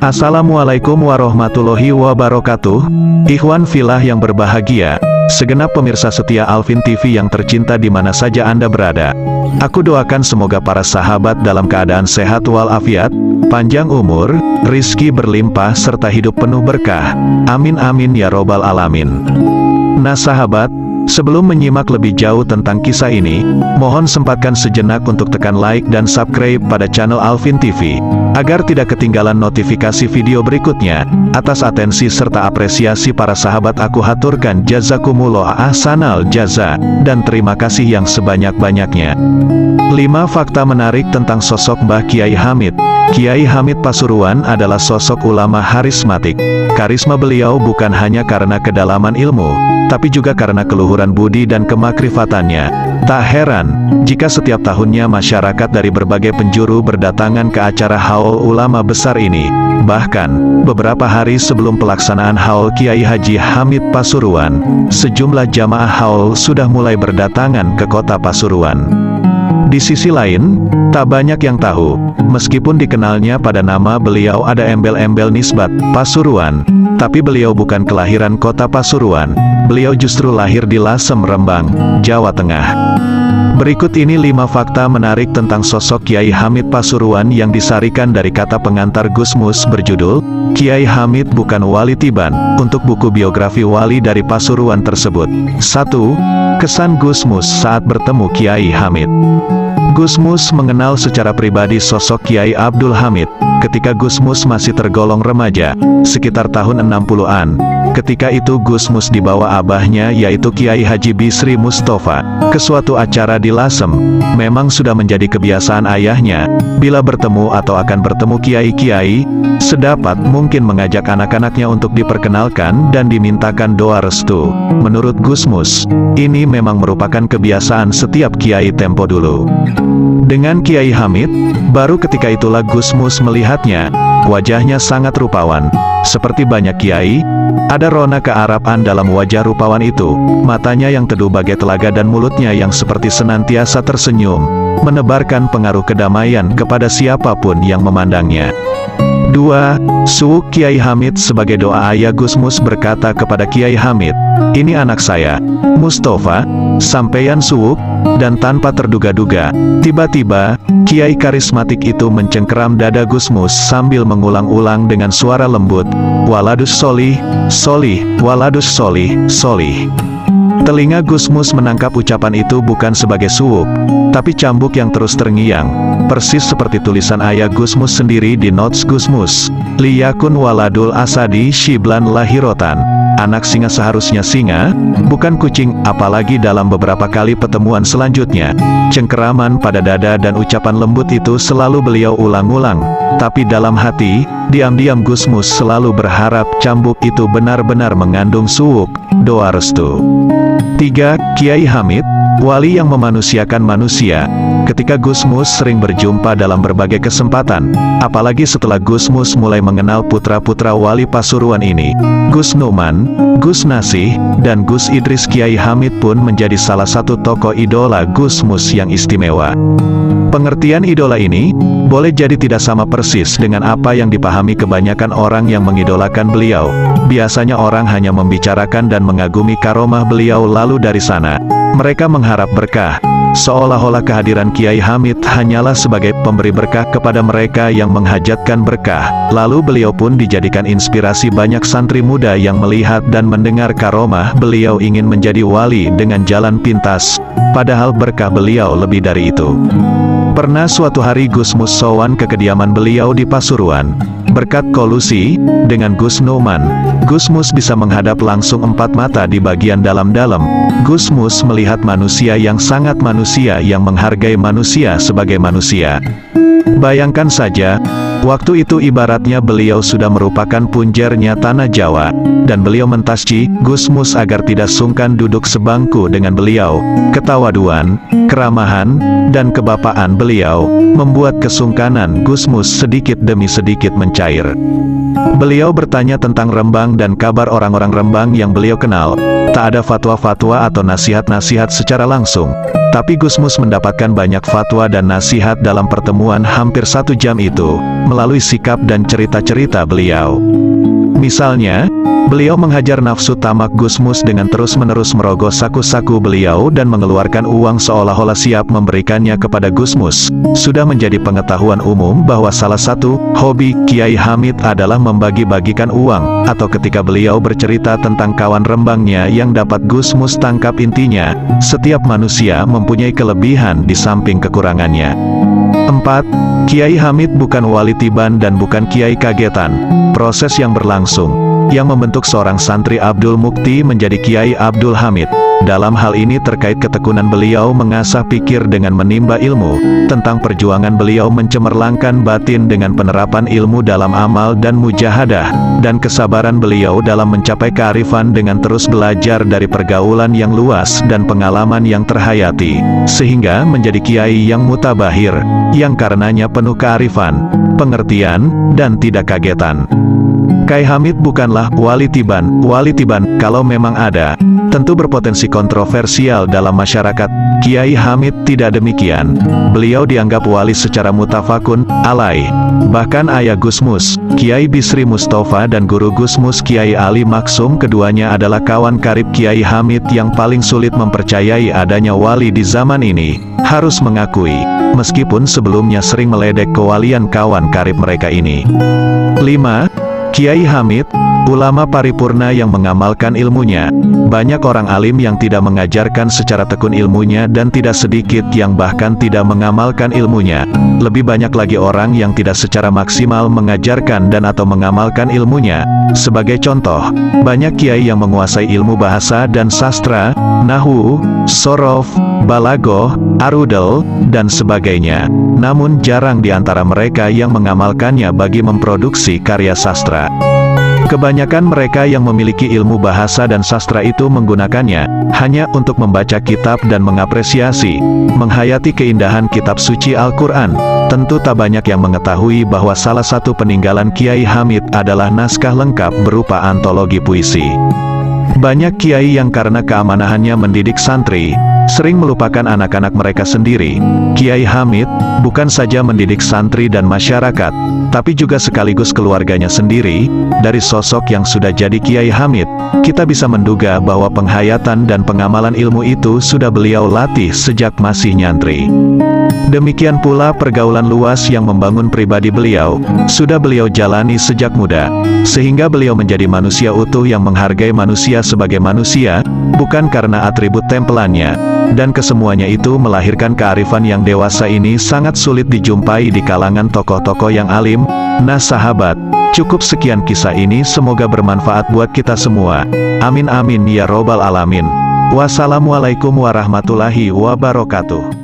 Assalamualaikum warahmatullahi wabarakatuh. Ikhwan filah yang berbahagia, segenap pemirsa setia Alvin TV yang tercinta di mana saja Anda berada. Aku doakan semoga para sahabat dalam keadaan sehat walafiat, panjang umur, rizki berlimpah serta hidup penuh berkah. Amin amin ya robbal alamin. Nah sahabat, sebelum menyimak lebih jauh tentang kisah ini, mohon sempatkan sejenak untuk tekan like dan subscribe pada channel Alvin TV, agar tidak ketinggalan notifikasi video berikutnya. Atas atensi serta apresiasi para sahabat aku haturkan jazakumullah ahsanal jaza, dan terima kasih yang sebanyak-banyaknya. 5 fakta menarik tentang sosok Mbah Kiai Hamid. Kiai Hamid Pasuruan adalah sosok ulama harismatik. Karisma beliau bukan hanya karena kedalaman ilmu, tapi juga karena keluhuran budi dan kemakrifatannya. Tak heran, jika setiap tahunnya masyarakat dari berbagai penjuru berdatangan ke acara haul ulama besar ini. Bahkan, beberapa hari sebelum pelaksanaan haul Kiai Haji Hamid Pasuruan, sejumlah jamaah haul sudah mulai berdatangan ke kota Pasuruan. Di sisi lain, tak banyak yang tahu, meskipun dikenalnya pada nama beliau ada embel-embel nisbat Pasuruan, tapi beliau bukan kelahiran kota Pasuruan. Beliau justru lahir di Lasem, Rembang, Jawa Tengah. Berikut ini 5 fakta menarik tentang sosok Kiai Hamid Pasuruan yang disarikan dari kata pengantar Gusmus berjudul Kiai Hamid Bukan Wali Tiban, untuk buku biografi wali dari Pasuruan tersebut. 1. Kesan Gusmus saat bertemu Kiai Hamid. Gusmus mengenal secara pribadi sosok Kiai Abdul Hamid ketika Gusmus masih tergolong remaja, sekitar tahun 60-an. Ketika itu Gusmus dibawa abahnya yaitu Kiai Haji Bisri Mustafa ke suatu acara di Lasem. Memang sudah menjadi kebiasaan ayahnya, bila bertemu atau akan bertemu kiai-kiai, sedapat mungkin mengajak anak-anaknya untuk diperkenalkan dan dimintakan doa restu. Menurut Gusmus, ini memang merupakan kebiasaan setiap kiai tempo dulu. Dengan Kiai Hamid, baru ketika itulah Gusmus melihatnya. Wajahnya sangat rupawan. Seperti banyak kiai, ada rona kearapan dalam wajah rupawan itu. Matanya yang teduh bagai telaga dan mulutnya yang seperti senantiasa tersenyum, menebarkan pengaruh kedamaian kepada siapapun yang memandangnya. 2. Suwuk Kiai Hamid. Sebagai doa ayah Gusmus berkata kepada Kiai Hamid, "Ini anak saya, Mustafa, sampeyan suwuk." Dan tanpa terduga-duga, tiba-tiba, Kiai karismatik itu mencengkeram dada Gusmus sambil mengulang-ulang dengan suara lembut, "Waladus solih, solih, waladus solih, solih." Telinga Gusmus menangkap ucapan itu bukan sebagai suwuk, tapi cambuk yang terus terngiang, persis seperti tulisan ayah Gusmus sendiri di notes Gusmus, "Liyakun waladul asadi shiblan lahirotan." Anak singa seharusnya singa, bukan kucing. Apalagi dalam beberapa kali pertemuan selanjutnya, cengkeraman pada dada dan ucapan lembut itu selalu beliau ulang-ulang. Tapi dalam hati, diam-diam Gusmus selalu berharap cambuk itu benar-benar mengandung suwuk, doa restu. 3. Kiai Hamid, wali yang memanusiakan manusia. Ketika Gusmus sering berjumpa dalam berbagai kesempatan, apalagi setelah Gusmus mulai mengenal putra-putra wali Pasuruan ini, Gus Numan, Gus Nasih, dan Gus Idris, Kiai Hamid pun menjadi salah satu tokoh idola Gusmus yang istimewa. Pengertian idola ini boleh jadi tidak sama persis dengan apa yang dipahami kebanyakan orang yang mengidolakan beliau. Biasanya orang hanya membicarakan dan mengagumi karomah beliau, lalu dari sana mereka mengharap berkah. Seolah-olah kehadiran Kiai Hamid hanyalah sebagai pemberi berkah kepada mereka yang menghajatkan berkah. Lalu beliau pun dijadikan inspirasi banyak santri muda yang melihat dan mendengar karomah beliau ingin menjadi wali dengan jalan pintas. Padahal berkah beliau lebih dari itu. Pernah suatu hari Gusmus sowan ke kediaman beliau di Pasuruan. Berkat kolusi dengan Gus Numan, Gusmus bisa menghadap langsung 4 mata di bagian dalam-dalam. Gusmus melihat manusia yang sangat manusia yang menghargai manusia sebagai manusia. Bayangkan saja, waktu itu ibaratnya beliau sudah merupakan punjernya tanah Jawa, dan beliau mentasci Gusmus agar tidak sungkan duduk sebangku dengan beliau. Ketawaduan, keramahan, dan kebapaan beliau membuat kesungkanan Gusmus sedikit demi sedikit mencair. Beliau bertanya tentang Rembang dan kabar orang-orang Rembang yang beliau kenal. Tak ada fatwa-fatwa atau nasihat-nasihat secara langsung, tapi Gusmus mendapatkan banyak fatwa dan nasihat dalam pertemuan hampir 1 jam itu. melalui sikap dan cerita-cerita beliau. Misalnya, beliau menghajar nafsu tamak Gusmus dengan terus-menerus merogoh saku-saku beliau dan mengeluarkan uang seolah-olah siap memberikannya kepada Gusmus. Sudah menjadi pengetahuan umum bahwa salah satu hobi Kiai Hamid adalah membagi-bagikan uang, atau ketika beliau bercerita tentang kawan rembangnya yang dapat Gusmus tangkap, intinya, setiap manusia mempunyai kelebihan di samping kekurangannya. 4. Kiai Hamid bukan wali tiban dan bukan kiai kagetan. Proses yang berlangsung, yang membentuk seorang santri Abdul Mukti menjadi Kiai Abdul Hamid. Dalam hal ini terkait ketekunan beliau mengasah pikir dengan menimba ilmu, tentang perjuangan beliau mencemerlangkan batin dengan penerapan ilmu dalam amal dan mujahadah, dan kesabaran beliau dalam mencapai kearifan dengan terus belajar dari pergaulan yang luas dan pengalaman yang terhayati, sehingga menjadi kiai yang mutabahir, yang karenanya penuh kearifan, pengertian, dan tidak kagetan. Kiai Hamid bukanlah wali tiban. Wali tiban, kalau memang ada, tentu berpotensi kontroversial dalam masyarakat. Kiai Hamid tidak demikian. Beliau dianggap wali secara mutafakun alai. Bahkan ayah Gusmus, Kiai Bisri Mustafa, dan guru Gusmus Kiai Ali Maksum, keduanya adalah kawan karib Kiai Hamid yang paling sulit mempercayai adanya wali di zaman ini. Harus mengakui, meskipun sebelumnya sering meledek kewalian kawan karib mereka ini. 5. Kiai Hamid, ulama paripurna yang mengamalkan ilmunya. Banyak orang alim yang tidak mengajarkan secara tekun ilmunya dan tidak sedikit yang bahkan tidak mengamalkan ilmunya. Lebih banyak lagi orang yang tidak secara maksimal mengajarkan dan atau mengamalkan ilmunya. Sebagai contoh, banyak kiai yang menguasai ilmu bahasa dan sastra, nahwu, sorof, balagoh, arudel, dan sebagainya. Namun jarang di antara mereka yang mengamalkannya bagi memproduksi karya sastra. Kebanyakan mereka yang memiliki ilmu bahasa dan sastra itu menggunakannya hanya untuk membaca kitab dan mengapresiasi, menghayati keindahan kitab suci Al-Quran. Tentu tak banyak yang mengetahui bahwa salah satu peninggalan Kiai Hamid adalah naskah lengkap berupa antologi puisi. Banyak kiai yang karena keamanahannya mendidik santri, sering melupakan anak-anak mereka sendiri. Kiai Hamid bukan saja mendidik santri dan masyarakat, tapi juga sekaligus keluarganya sendiri. Dari sosok yang sudah jadi Kiai Hamid, kita bisa menduga bahwa penghayatan dan pengamalan ilmu itu sudah beliau latih sejak masih nyantri. Demikian pula pergaulan luas yang membangun pribadi beliau, sudah beliau jalani sejak muda, sehingga beliau menjadi manusia utuh yang menghargai manusia sebagai manusia, bukan karena atribut tempelannya. Dan kesemuanya itu melahirkan kearifan yang dewasa ini sangat sulit dijumpai di kalangan tokoh-tokoh yang alim. Nah sahabat, cukup sekian kisah ini, semoga bermanfaat buat kita semua. Amin amin ya robbal alamin. Wassalamualaikum warahmatullahi wabarakatuh.